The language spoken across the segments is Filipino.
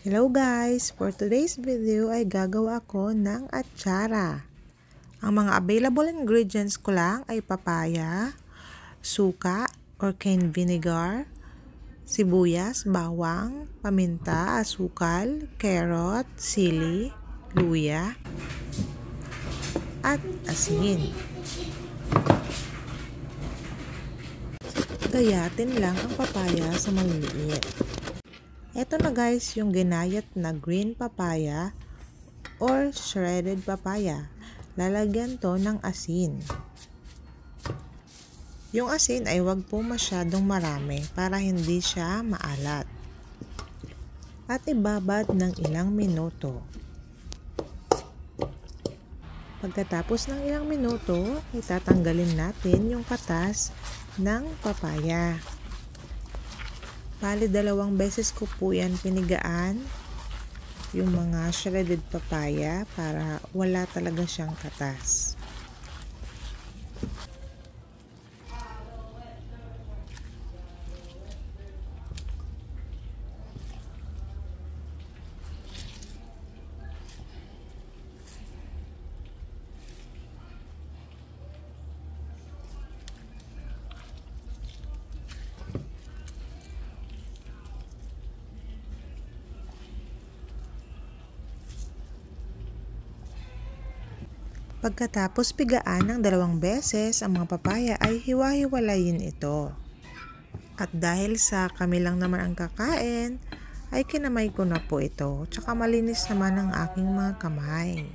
Hello guys! For today's video ay gagawa ako ng atsara. Ang mga available ingredients ko lang ay papaya, suka or cane vinegar, sibuyas, bawang, paminta, asukal, carrot, sili, luya, at asin. Gayatin lang ang papaya sa maliliit. Ito na guys yung ginayat na green papaya or shredded papaya. Lalagyan to ng asin. Yung asin ay wag po masyadong marami para hindi siya maalat. At ibabad ng ilang minuto. Pagkatapos ng ilang minuto, itatanggalin natin yung katas ng papaya. Bali, 2 beses ko po yan pinigaan yung mga shredded papaya para wala talaga siyang katas. Pagkatapos pigaan ng 2 beses ang mga papaya ay hiwa-hiwalayin ito. At dahil sa kami lang naman ang kakain, ay kinamay ko na po ito. Tsaka malinis naman ang aking mga kamay.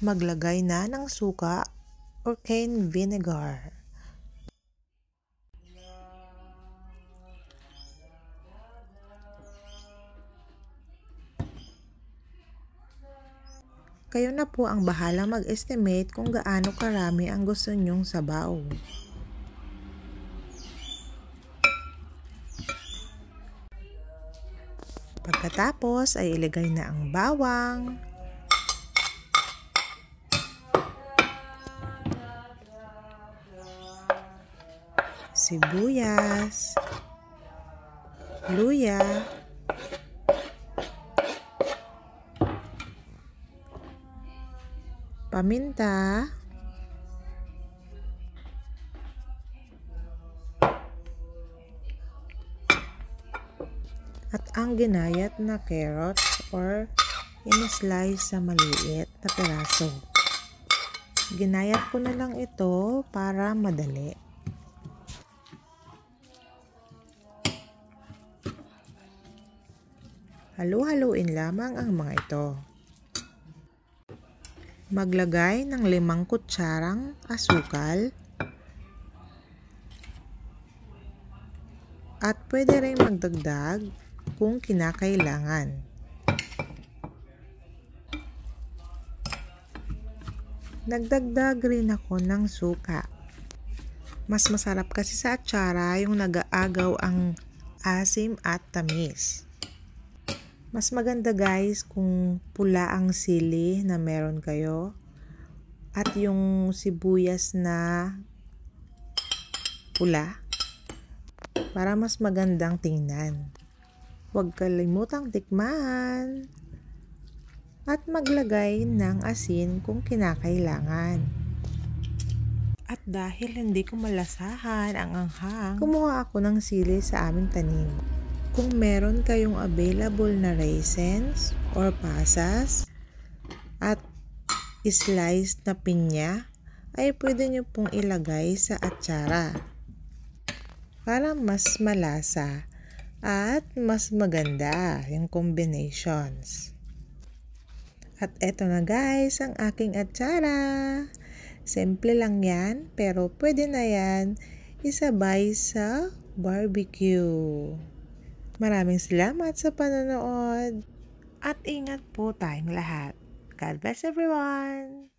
Maglagay na ng suka or cane vinegar. Kayo na po ang bahala mag-estimate kung gaano karami ang gusto nyong sabaw. Pagkatapos ay ilagay na ang bawang, sibuyas, luya, paminta, at ang ginayat na carrots or in-slice sa maliit na piraso. Ginayat ko na lang ito para madali. Halu-haluin lamang ang mga ito. Maglagay ng 5 kutsarang asukal at pwede rin magdagdag kung kinakailangan. Nagdagdag rin ako ng suka. Mas masarap kasi sa atsara yung nag-aagaw ang asim at tamis. Mas maganda guys kung pula ang sili na meron kayo at yung sibuyas na pula para mas magandang tingnan. Huwag kalimutang tikman at maglagay ng asin kung kinakailangan. At dahil hindi ko malasahan ang anghang, kumuha ako ng sili sa aming tanim. Kung meron kayong available na raisins or pasas at sliced na pinya, ay pwede nyo pong ilagay sa atsara para mas malasa at mas maganda yung combinations. At eto na guys ang aking atsara. Simple lang yan pero pwede na yan isabay sa barbecue. Maraming salamat sa panonood at ingat po tayong lahat. God bless everyone!